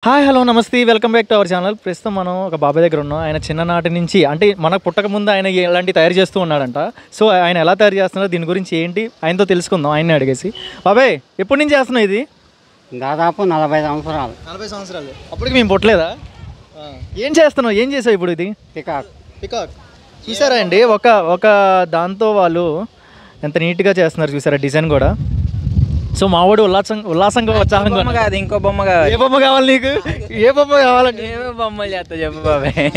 Hi hello నమస్తే welcome back to our channel. ప్రస్తుతం మనం ఒక బాబాయ్ దగ్గర ఉన్నాం. ఆయన చిన్ననాటి నుంచి అంటే మనకు పుట్టక ముందు ఆయన ఇలాంటి తయారు చేస్తూ ఉన్నాడంట. సో ఆయన ఎలా తయారు చేస్తున్నారో దీని గురించి ఏంటి ఆయనతో తెలుసుకుందాం. ఆయన్ని అడిగేసి, బాబాయ్ ఎప్పటి నుంచి చేస్తున్నావు ఇది? దాదాపు 40 సంవత్సరాలు. 40 సంవత్సరాలు. అప్పటికి మేము పుట్టలేదా? ఏం చేస్తున్నావు, ఏం చేసావు ఇప్పుడు? ఇది పికాక్ చూసారా అండి? ఒక దాంతో వాళ్ళు ఎంత నీట్గా చేస్తున్నారు చూసారా, డిజైన్ కూడా. సో మావాడు ఉల్లాసంగా ఉత్సాహంగా కాదు, ఇంకో బొమ్మ కావాలి. ఏ బొమ్మ కావాలి నీకు? ఏ బొమ్మ కావాలంటే ఏమో బొమ్మలు చేస్తా చెప్పు బాబాయ్.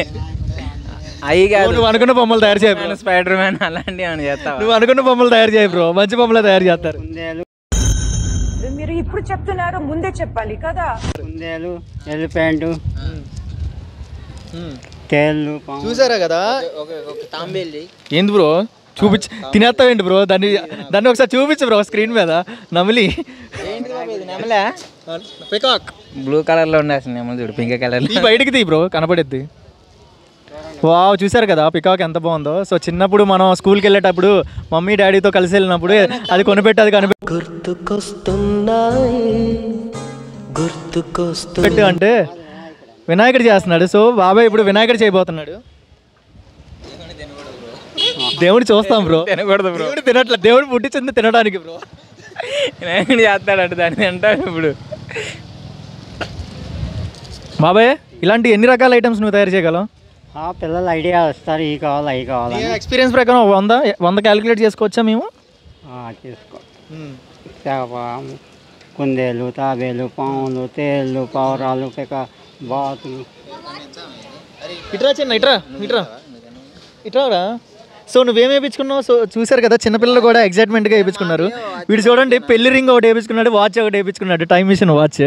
అవి కాదు, నువ్వు అనుకున్న బొమ్మలు తయారు చేయ, స్పైడర్ మ్యాన్ అలాంటివి ఏమైనా చేస్తావా? నువ్వు అనుకున్న బొమ్మలు తయారు చేయ బ్రో, మంచి బొమ్మలు తయారు చేస్తారు. మీరు ఇప్పుడు చెప్తున్నారు, ముందే చెప్పాలి కదా. కుందేలు, ఎలిఫెంట్, తేళ్ళు, చూసారా కదా? తాంబేలి ఏంది బ్రో చూపించి తినేస్తావేంటి బ్రో? దాన్ని ఒకసారి చూపించు బ్రో స్క్రీన్ మీద. నమిలి పికాక్ బ్లూ కలర్ లో ఉండాల్సింది నెమలి, చూడు పింక్ కలర్ ఈ బయటికి తీ బ్రో, కనపడిద్ది. వావ్, చూసారు కదా పికాక్ ఎంత బాగుందో. సో చిన్నప్పుడు మనం స్కూల్కి వెళ్ళేటప్పుడు మమ్మీ డాడీతో కలిసి వెళ్ళినప్పుడు అది కొనిపెట్టి అది గుర్తుకొస్తు అంటే వినాయకుడు చేస్తున్నాడు. సో బాబాయ్ ఇప్పుడు వినాయకుడు చేయబోతున్నాడు. దేవుడు చూస్తాం బ్రో, తినకూడదు బ్రో. దేవుడు తినట్లే, దేవుడు పుట్టించింది తినడానికి బ్రో. వినాయకుడు చేస్తాడంట, దాన్ని అంటాడు ఇప్పుడు. బాబాయ్ ఇలాంటి ఎన్ని రకాల ఐటమ్స్ నువ్వు తయారు చేయగలవు? పిల్లలు ఐడియా వస్తారు, ఈ కావాలి అవి కావాలని. ఎక్స్పీరియన్స్ ప్రకారం 100 క్యాలిక్యులేట్ చేసుకోవచ్చా మేము? తీసుకో. చేప, కుందేలు, తాబేలు, పాములు, తేళ్ళు, పావురాలు, బాతులు. ఇట్రా చిన్న ఇట్రా. సో నువ్వేం వేయించుకున్నావు? సో చూసారు కదా చిన్నపిల్లలు కూడా ఎగ్జైట్మెంట్గా వేయించుకున్నారు. వీడు చూడండి పెళ్లి రింగ్ ఒకటి వేయించుకున్నాడు, వాచ్ ఒకటి వేయించుకున్నాడు, టైం మిషన్ వాచ్.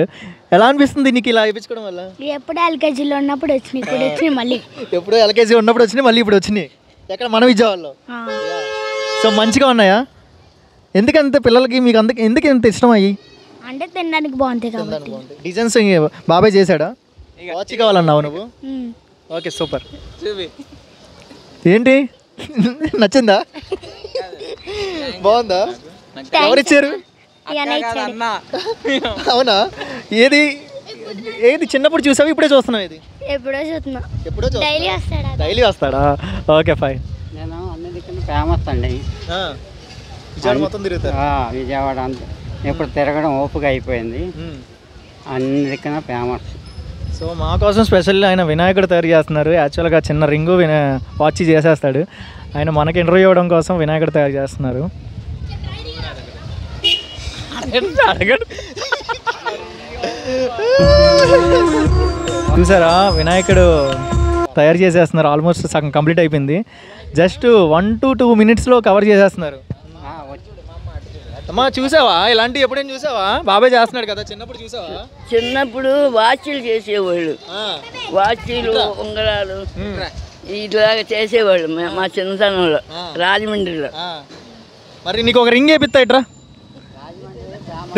ఎలా అనిపిస్తుంది నీకు ఇలా వేయించుకోవడం వల్ల? ఎప్పుడు ఎల్కేజీలో ఉన్నప్పుడు వచ్చినాయి, ఇప్పుడు వచ్చినాయి మళ్ళీ. ఎప్పుడు ఎల్కేజీ ఉన్నప్పుడు వచ్చినాయి, మళ్ళీ ఇప్పుడు వచ్చినాయి. ఎక్కడ? మన విజయవాడలో. సో మంచిగా ఉన్నాయా? ఎందుకంత పిల్లలకి మీకు ఎందుకు ఎంత ఇష్టం అయ్యి? అంటే తినడానికి బాగుంటాయి కాబట్టి. డిజైన్స్ బాబాయ్ చేశాడా? వాచ్ కావాలన్నావు నువ్వు? Okay super. ఏంటి నచ్చిందా? బాగుందా? ఎవరిచ్చారు? అవునా? ఏది చిన్నప్పుడు చూసావు, ఇప్పుడే చూస్తున్నావు? ఇది ఎప్పుడో చూస్తున్నా. ఎప్పుడో డైలీ వస్తాడా? Okay fine. నేను అన్ని దిక్కున ఫేమస్ అండి. విజయవాడ మొత్తం తిరుగుతారు. విజయవాడ అంతా ఇప్పుడు తిరగడం ఓపిక అయిపోయింది. అన్ని దిక్కున ఫేమస్. సో మా కోసం స్పెషల్ ఆయన వినాయకుడు తయారు చేస్తున్నారు. యాక్చువల్గా చిన్న రింగు వాచ్ చేసేస్తాడు. ఆయన మనకి ఇంటర్వ్యూ ఇవ్వడం కోసం వినాయకుడు తయారు చేస్తున్నారు. చూసారా వినాయకుడు తయారు చేసేస్తున్నారు. ఆల్మోస్ట్ సగం కంప్లీట్ అయిపోయింది. జస్ట్ 1 to 2 minutesలో కవర్ చేసేస్తున్నారు. అమ్మా చూసావా ఇలాంటివి? ఎప్పుడైనా చూసావా? బాబాయ్ చేస్తున్నాడు కదా, చిన్నప్పుడు చూసావా? చిన్నప్పుడు వాచీలు చేసేవాళ్ళు, వాచీలు ఉంగరాలు ఇట్లాగా చేసేవాళ్ళు మా చిన్నతనంలో రాజమండ్రిలో. మరి నీకు ఒక రింగ్ వేపిస్తా, ఇట్రా.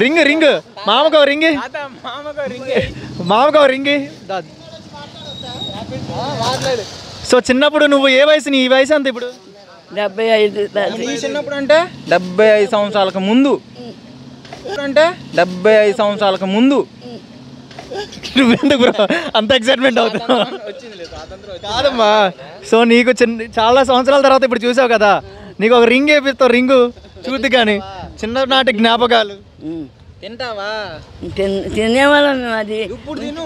రింగ్ మామకు రింగ్, సో చిన్నప్పుడు నువ్వు ఏ వయసు? నీ వయసు అంత ఇప్పుడు? 75. చిన్నప్పుడు అంటే 75 సంవత్సరాలకు ముందు, అంటే 75 సంవత్సరాలకు ముందు. నువ్వెందుకు బ్రో అంత ఎక్సైట్మెంట్ అవుతావు? కాదమ్మా. సో నీకు చాలా సంవత్సరాల తర్వాత ఇప్పుడు చూసావు కదా, నీకు ఒక రింగ్ వేపిస్తావు. రింగు చూద్ది కానీ చిన్ననాటి జ్ఞాపకాలు. తింటావా? తినేవాళ్ళం. అది ఇప్పుడు తిను,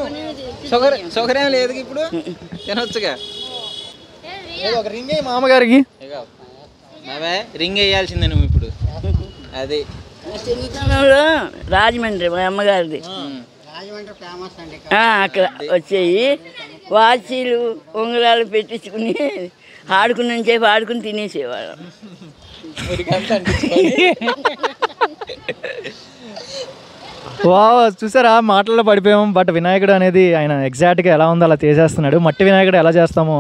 షుగర్ ఏం లేదు ఇప్పుడు, తినొచ్చుగా. ఒక రింగ్ మామగారికి రింగ్ వేయాల్సిందే నువ్వు ఇప్పుడు. అది చిన్నతనంలో రాజమండ్రి మా అమ్మగారిది, అక్కడ వచ్చేయి వాచీలు ఉంగరాలు పెట్టించుకుని ఆడుకుని తినేసేవాళ్ళం. వావ్, చూసారా మాటల్లో పడిపోయాం. బట్ వినాయకుడు అనేది ఆయన ఎగ్జాక్ట్గా ఎలా ఉందో అలా చేసేస్తున్నాడు. మట్టి వినాయకుడు ఎలా చేస్తామో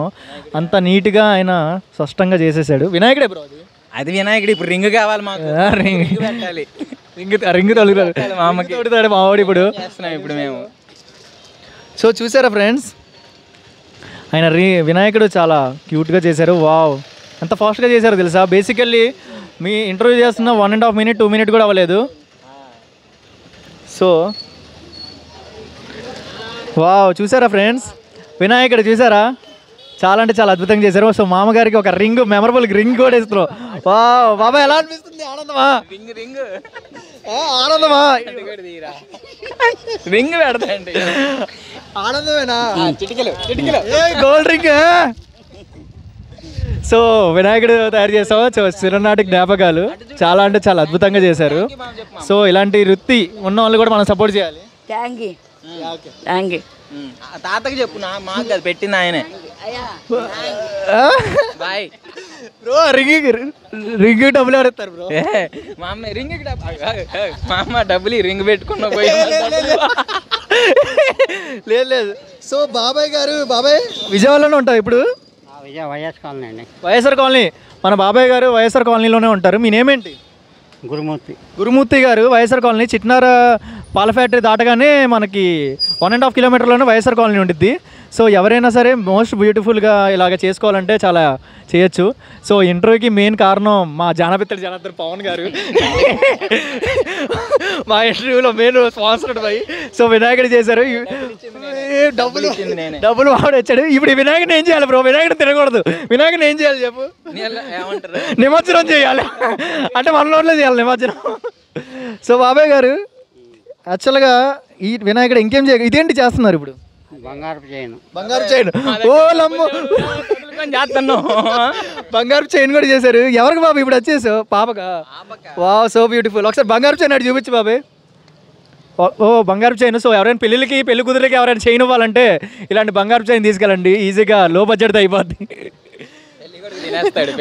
అంత నీట్గా ఆయన స్పష్టంగా చేసేసాడు. వినాయకుడే బ్రో అది వినాయకుడు. ఇప్పుడు రింగ్ కావాలి మాకు, రింగ్ పెట్టాలి. రింగ్ తొలుగుతాడు మామకి, తొడుతాడు మావాడు ఇప్పుడు. ఇప్పుడు మేము. సో చూసారా ఫ్రెండ్స్, ఆయన వినాయకుడు చాలా క్యూట్గా చేశారు. వావ్, ఎంత ఫాస్ట్గా చేశారో తెలుసా? బేసికల్లీ మీ ఇంటర్వ్యూ చేస్తున్న 1.5 minute 2 minutes కూడా అవ్వలేదు. సో వావ్, చూసారా ఫ్రెండ్స్, వినాయకుడు చూసారా, చాలా అంటే చాలా అద్భుతంగా చేశారు. సో మామగారికి ఒక రింగ్, మెమరబుల్ రింగ్ కూడా ఇస్తున్నాం. వావ్ బాబాయ్, ఎలా అనిపిస్తుంది? ఆనందమా? ఆనందమా? రింగ్ పెడతాండి. ఆనందమేనా? చిటికలు గోల్డ్ రింగ్. సో వినాయకుడు తయారు చేసాం. సో చిన్ననాటి జ్ఞాపకాలు చాలా అంటే చాలా అద్భుతంగా చేశారు. సో ఇలాంటి వృత్తి ఉన్న వాళ్ళు కూడా మనం సపోర్ట్ చేయాలి. Thank you thank you. తాతకి చెప్పు, మాకు అది పెట్టింది ఆయనే. బాయ్ బ్రో, రింగ్ డబ్బులు ఆడతారు బ్రో. మా అమ్మ రింగ్ మా అమ్మ డబ్బులు రింగ్ పెట్టుకున్న పోయి. లేదు లేదు. సో బాబాయ్ గారు, బాబాయ్ విజయవాడలోనే ఉంటారు ఇప్పుడు. వైఎస్ కాలనీ అండి. వైఎస్ఆర్ కాలనీ. మన బాబాయ్ గారు వైఎస్ఆర్ కాలనీలోనే ఉంటారు. మీ నేమ్ ఏంటి? గురుమూర్తి. గురుమూర్తి గారు వైఎస్ఆర్ కాలనీ, చిట్నార పాల ఫ్యాక్టరీ దాటగానే మనకి 1.5 కిలోమీటర్లోనే వైఎస్ఆర్ కాలనీ ఉండిద్ది. సో ఎవరైనా సరే మోస్ట్ బ్యూటిఫుల్గా ఇలాగ చేసుకోవాలంటే చాలా చేయొచ్చు. సో ఇంటర్వ్యూకి మెయిన్ కారణం మా జానపిత్తడి జనార్దన్ పవన్ గారు. మా ఇంటర్వ్యూలో మెయిన్ స్పాన్సర్డ్ బై. సో వినాయకుడు చేశారు. డబ్బులు వాడు వచ్చాడు. ఇప్పుడు ఈ వినాయకుడిని ఏం చేయాలి బ్రో? వినాయకుడు తినకూడదు. వినాయకుడిని ఏం చేయాలి చెప్పు? నిమజ్జనం చేయాలి. అంటే మన నోట్లో చేయాలి నిమజ్జనం. సో బాబాయ్ గారు యాక్చువల్గా ఈ వినాయకుడు ఇంకేం చేయాలి? ఇదేంటి చేస్తున్నారు ఇప్పుడు? బంగారపు చైన్. బంగారు చైన్. ఓ లమ్ము, చేస్తాను. బంగారు చైన్ కూడా చేశారు. ఎవరికి బాబు ఇప్పుడు వచ్చేసావు? పాపగా. Wow, so beautiful. ఒకసారి బంగారు చైన్ అటు చూపించు బాబాయ్. ఓ బంగారు చైన్. సో ఎవరైనా పెళ్లి కుదిరికి ఎవరైనా చైన్ ఇవ్వాలంటే ఇలాంటి బంగారు చైన్ తీసుకెళ్ళండి. ఈజీగా లో బడ్జెట్తో అయిపోద్ది.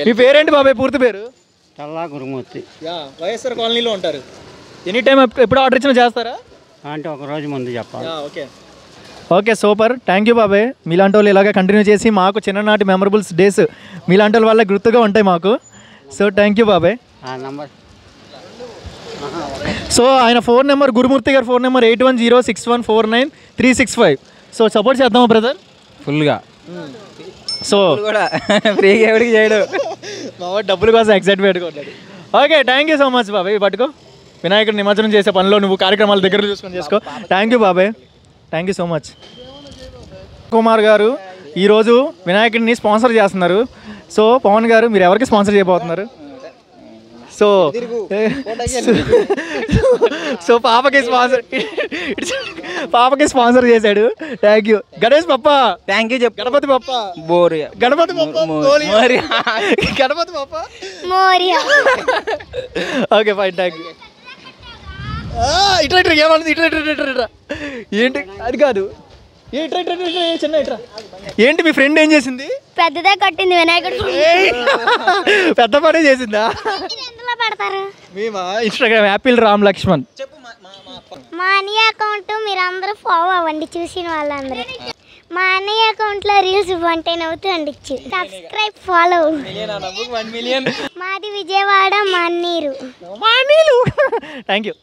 మీ పేరేంటి బాబాయ్? పూర్తి పేరు? చల్లా గురుమూర్తి. వైఎస్ఆర్ కాలనీలో ఉంటారు. ఎనీ టైం ఎప్పుడు ఆర్డర్ ఇచ్చినా చేస్తారా? అంటే ఒక రోజు ముందు చెప్పాలి. Okay okay, super. Thank you బాబాయ్. మీలాంటి వాళ్ళు ఇలాగ కంటిన్యూ చేసి మాకు చిన్ననాటి మెమరబుల్స్ డేస్ మీలాంటి వాళ్ళ వల్ల గుర్తుగా ఉంటాయి మాకు. సో థ్యాంక్ యూ బాబాయ్. ఆ నంబర్. సో ఆయన ఫోన్ నెంబర్, గురుమూర్తి గారి ఫోన్ నెంబర్ 8106149365. సో సపోర్ట్ చేద్దామా బ్రదర్? ఫుల్గా. సో కూడా ఫ్రీగా ఎవరికి చేయడు. మా డబ్బుల కోసం ఎగ్జైట్ పెట్టుకోవట్లేదు. Okay, thank you so much బాబాయ్. పట్టుకో, వినాయకుడు నిమజ్జనం చేసే పనిలో నువ్వు కార్యక్రమాలు దగ్గర చూసుకొని చేసుకో. థ్యాంక్ యూ బాబాయ్, thank you so much. Kumar గారు ఈరోజు వినాయకుడిని స్పాన్సర్ చేస్తున్నారు. సో పవన్ గారు, మీరు ఎవరికి స్పాన్సర్ చేయబోతున్నారు? సో సో పాపకి స్పాన్సర్ చేశాడు. Thank you. గణేష్ పప్ప, థ్యాంక్ యూ చెప్పు. గణపతి పప్ప, బోరియా. గణపతి పప్ప, గణపతి పప్ప. Okay fine, thank you. ఇట్లా ఏమన్నది? ఇట్లా ఏంటి? అది కాదు. చిన్న ఇట్రా. ఏంటి మీ ఫ్రెండ్ ఏం చేసింది? పెద్దదే కట్టింది వినాయకుడు. పెద్ద పనే చేసిందా? పెడతారు మేమా ఇన్స్టాగ్రామ్ యాపిల్ రామ్ లక్ష్మణ్. మా అన్నయ్య అకౌంట్ మీరు అందరూ ఫాలో అవ్వండి, చూసిన వాళ్ళందరూ. మా అన్నయ్య అకౌంట్లో రీల్స్ ఇవ్వంటే నవ్వుతూ అండిచ్చు. Subscribe, follow. $1 million. మాది విజయవాడ, మన్నీరు. Thank you.